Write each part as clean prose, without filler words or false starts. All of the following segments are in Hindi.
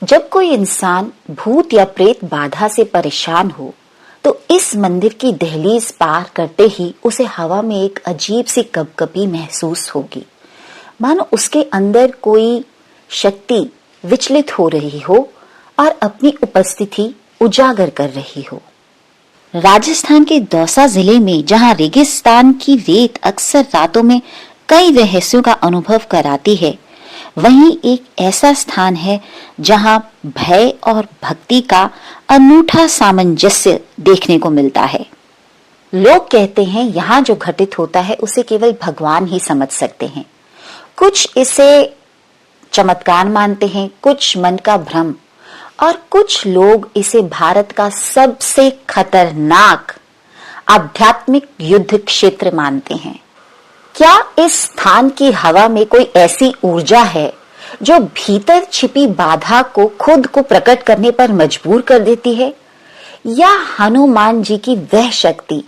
जब कोई इंसान भूत या प्रेत बाधा से परेशान हो तो इस मंदिर की दहलीज पार करते ही उसे हवा में एक अजीब सी कपकपी महसूस होगी, मानो उसके अंदर कोई शक्ति विचलित हो रही हो और अपनी उपस्थिति उजागर कर रही हो। राजस्थान के दौसा जिले में जहां रेगिस्तान की रेत अक्सर रातों में कई रहस्यों का अनुभव कराती है, वहीं एक ऐसा स्थान है जहां भय और भक्ति का अनूठा सामंजस्य देखने को मिलता है। लोग कहते हैं यहाँ जो घटित होता है उसे केवल भगवान ही समझ सकते हैं। कुछ इसे चमत्कार मानते हैं, कुछ मन का भ्रम और कुछ लोग इसे भारत का सबसे खतरनाक आध्यात्मिक युद्ध क्षेत्र मानते हैं। क्या इस स्थान की हवा में कोई ऐसी ऊर्जा है जो भीतर छिपी बाधा को खुद को प्रकट करने पर मजबूर कर देती है, या हनुमान जी की वह शक्ति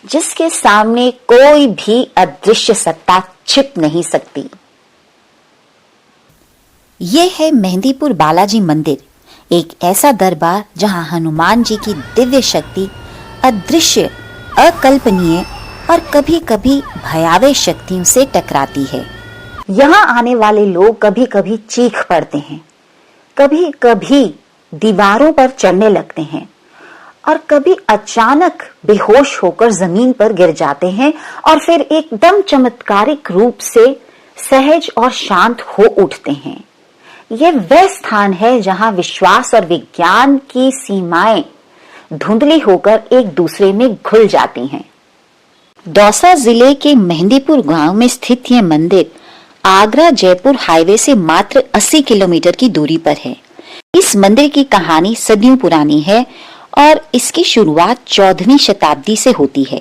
जिसके सामने कोई भी अदृश्य सत्ता छिप नहीं सकती? ये है मेहंदीपुर बालाजी मंदिर, एक ऐसा दरबार जहां हनुमान जी की दिव्य शक्ति अदृश्य, अकल्पनीय और कभी-कभी भयावह शक्तियों से टकराती है। यहाँ आने वाले लोग कभी-कभी चीख पड़ते हैं, कभी-कभी दीवारों पर चढ़ने लगते हैं और कभी अचानक बेहोश होकर जमीन पर गिर जाते हैं और फिर एकदम चमत्कारिक रूप से सहज और शांत हो उठते हैं। यह वह स्थान है जहां विश्वास और विज्ञान की सीमाएं धुंधली होकर एक दूसरे में घुल जाती हैं। दौसा जिले के मेहंदीपुर गांव में स्थित यह मंदिर आगरा जयपुर हाईवे से मात्र 80 किलोमीटर की दूरी पर है। इस मंदिर की कहानी सदियों पुरानी है और इसकी शुरुआत 14वीं शताब्दी से होती है।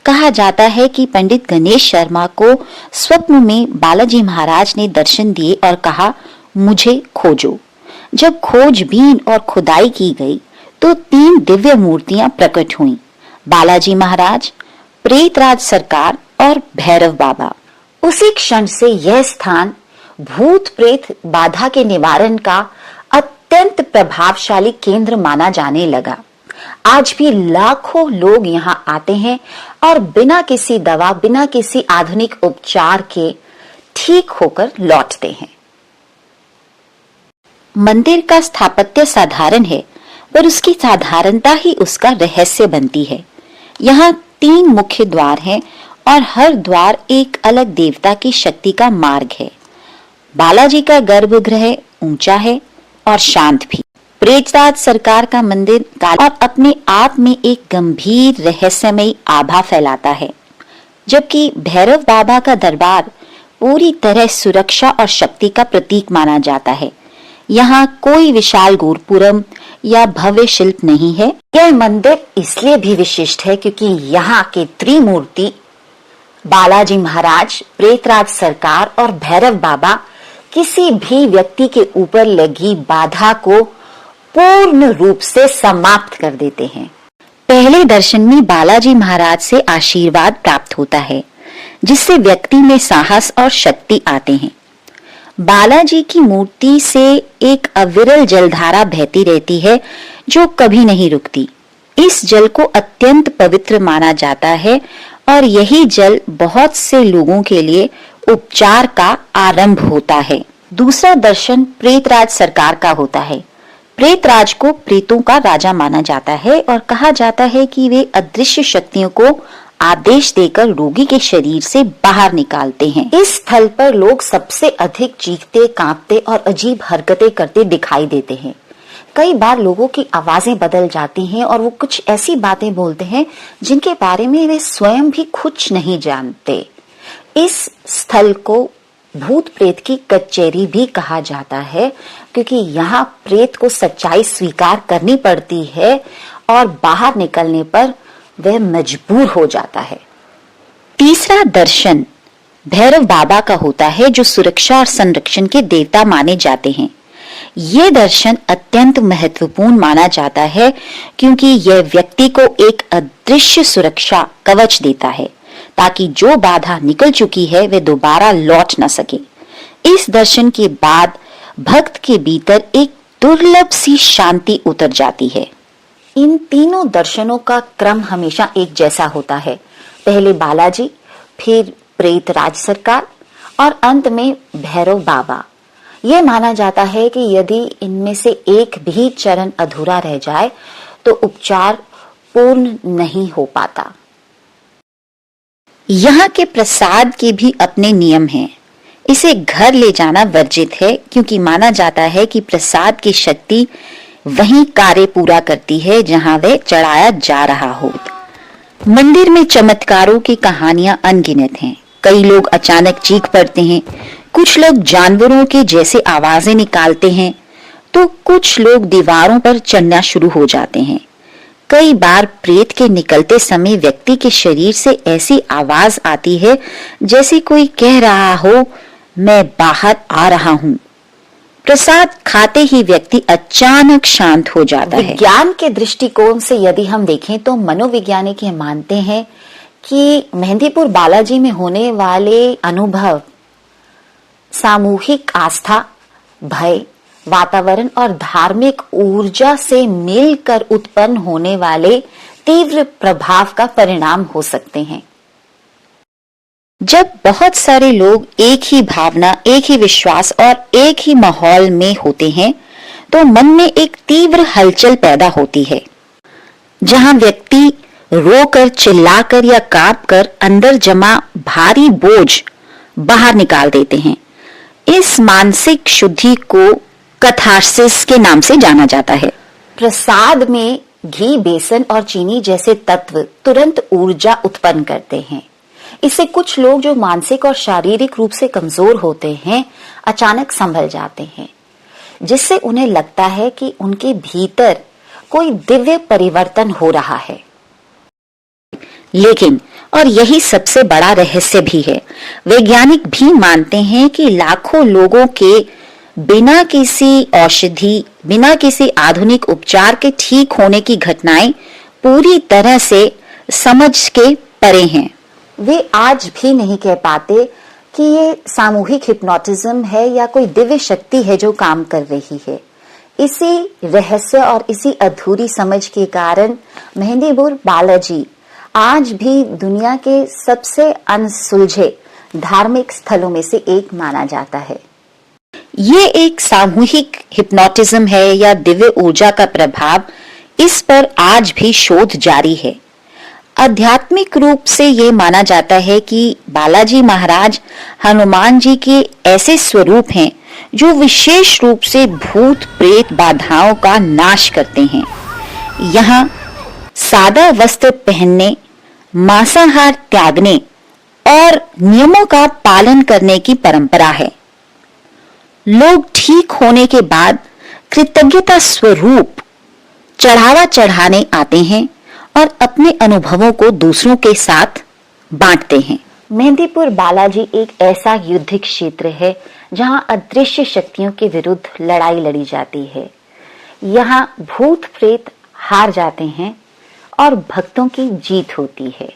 कहा जाता है कि पंडित गणेश शर्मा को स्वप्न में बालाजी महाराज ने दर्शन दिए और कहा, मुझे खोजो। जब खोजबीन और खुदाई की गई तो 3 दिव्य मूर्तियां प्रकट हुईं, बालाजी महाराज, प्रेतराज सरकार और भैरव बाबा। उसी क्षण से यह स्थान भूत प्रेत बाधा के निवारण का अत्यंत प्रभावशाली केंद्र माना जाने लगा। आज भी लाखों लोग यहाँ आते हैं और बिना किसी दवा, बिना किसी आधुनिक उपचार के ठीक होकर लौटते हैं। मंदिर का स्थापत्य साधारण है, पर उसकी साधारणता ही उसका रहस्य बनती है। यहाँ 3 मुख्य द्वार हैं और हर द्वार एक अलग देवता की शक्ति का मार्ग है। बालाजी का गर्भगृह ऊंचा है और शांत भी। प्रेतराज सरकार का मंदिर काला और अपने आप में एक गंभीर रहस्यमयी आभा फैलाता है, जबकि भैरव बाबा का दरबार पूरी तरह सुरक्षा और शक्ति का प्रतीक माना जाता है। यहाँ कोई विशाल गोपुरम या भव्य शिल्प नहीं है। यह मंदिर इसलिए भी विशिष्ट है क्योंकि यहाँ के त्रिमूर्ति बालाजी महाराज, प्रेतराज सरकार और भैरव बाबा किसी भी व्यक्ति के ऊपर लगी बाधा को पूर्ण रूप से समाप्त कर देते हैं। पहले दर्शन में बालाजी महाराज से आशीर्वाद प्राप्त होता है, जिससे व्यक्ति में साहस और शक्ति आते हैं। बालाजी की मूर्ति से एक अविरल जलधारा बहती रहती है जो कभी नहीं रुकती। इस जल को अत्यंत पवित्र माना जाता है और यही जल बहुत से लोगों के लिए उपचार का आरंभ होता है। दूसरा दर्शन प्रेतराज सरकार का होता है। प्रेतराज को प्रेतों का राजा माना जाता है और कहा जाता है कि वे अदृश्य शक्तियों को आदेश देकर रोगी के शरीर से बाहर निकालते हैं। इस स्थल पर लोग सबसे अधिक चीखते, कांपते और अजीब हरकतें करते दिखाई देते हैं। कई बार लोगों की आवाजें बदल जाती हैं और वो कुछ ऐसी बातें बोलते हैं जिनके बारे में वे स्वयं भी कुछ नहीं जानते। इस स्थल को भूत प्रेत की कचहरी भी कहा जाता है क्योंकि यहाँ प्रेत को सच्चाई स्वीकार करनी पड़ती है और बाहर निकलने पर वह मजबूर हो जाता है। तीसरा दर्शन भैरव बाबा का होता है, जो सुरक्षा और संरक्षण के देवता माने जाते हैं। ये दर्शन अत्यंत महत्वपूर्ण माना जाता है क्योंकि यह व्यक्ति को एक अदृश्य सुरक्षा कवच देता है ताकि जो बाधा निकल चुकी है वह दोबारा लौट न सके। इस दर्शन के बाद भक्त के भीतर एक दुर्लभ सी शांति उतर जाती है। इन तीनों दर्शनों का क्रम हमेशा एक जैसा होता है। पहले बालाजी, फिर प्रेत राज सरकार और अंत में भैरव बाबा। यह माना जाता है कि यदि इनमें से एक भी चरण अधूरा रह जाए तो उपचार पूर्ण नहीं हो पाता। यहाँ के प्रसाद के भी अपने नियम हैं। इसे घर ले जाना वर्जित है, क्योंकि माना जाता है कि प्रसाद की शक्ति वहीं कार्य पूरा करती है जहां वह चढ़ाया जा रहा हो। मंदिर में चमत्कारों की कहानियां अनगिनत हैं। कई लोग अचानक चीख पड़ते हैं, कुछ लोग जानवरों के जैसे आवाजें निकालते हैं, तो कुछ लोग दीवारों पर चढ़ना शुरू हो जाते हैं। कई बार प्रेत के निकलते समय व्यक्ति के शरीर से ऐसी आवाज आती है जैसे कोई कह रहा हो, मैं बाहर आ रहा हूँ। प्रसाद खाते ही व्यक्ति अचानक शांत हो जाता है। विज्ञान के दृष्टिकोण से यदि हम देखें तो मनोवैज्ञानिक ये मानते हैं कि मेहंदीपुर बालाजी में होने वाले अनुभव सामूहिक आस्था, भय, वातावरण और धार्मिक ऊर्जा से मिलकर उत्पन्न होने वाले तीव्र प्रभाव का परिणाम हो सकते हैं। जब बहुत सारे लोग एक ही भावना, एक ही विश्वास और एक ही माहौल में होते हैं तो मन में एक तीव्र हलचल पैदा होती है, जहां व्यक्ति रोकर, चिल्लाकर या कांपकर अंदर जमा भारी बोझ बाहर निकाल देते हैं। इस मानसिक शुद्धि को कैथार्सिस के नाम से जाना जाता है। प्रसाद में घी, बेसन और चीनी जैसे तत्व तुरंत ऊर्जा उत्पन्न करते हैं। इससे कुछ लोग जो मानसिक और शारीरिक रूप से कमजोर होते हैं अचानक संभल जाते हैं, जिससे उन्हें लगता है कि उनके भीतर कोई दिव्य परिवर्तन हो रहा है। लेकिन, और यही सबसे बड़ा रहस्य भी है, वैज्ञानिक भी मानते हैं कि लाखों लोगों के बिना किसी औषधि, बिना किसी आधुनिक उपचार के ठीक होने की घटनाएं पूरी तरह से समझ के परे हैं। वे आज भी नहीं कह पाते कि ये सामूहिक हिप्नोटिज्म है या कोई दिव्य शक्ति है जो काम कर रही है। इसी रहस्य और इसी अधूरी समझ के कारण मेहंदीपुर बालाजी आज भी दुनिया के सबसे अनसुलझे धार्मिक स्थलों में से एक माना जाता है। ये एक सामूहिक हिप्नोटिज्म है या दिव्य ऊर्जा का प्रभाव, इस पर आज भी शोध जारी है। आध्यात्मिक रूप से ये माना जाता है कि बालाजी महाराज हनुमान जी के ऐसे स्वरूप हैं जो विशेष रूप से भूत प्रेत बाधाओं का नाश करते हैं। यहाँ सादा वस्त्र पहनने, मांसाहार त्यागने और नियमों का पालन करने की परंपरा है। लोग ठीक होने के बाद कृतज्ञता स्वरूप चढ़ावा चढ़ाने आते हैं और अपने अनुभवों को दूसरों के साथ बांटते हैं। मेहंदीपुर बालाजी एक ऐसा युद्ध क्षेत्र है जहां अदृश्य शक्तियों के विरुद्ध लड़ाई लड़ी जाती है। यहाँ भूत प्रेत हार जाते हैं और भक्तों की जीत होती है।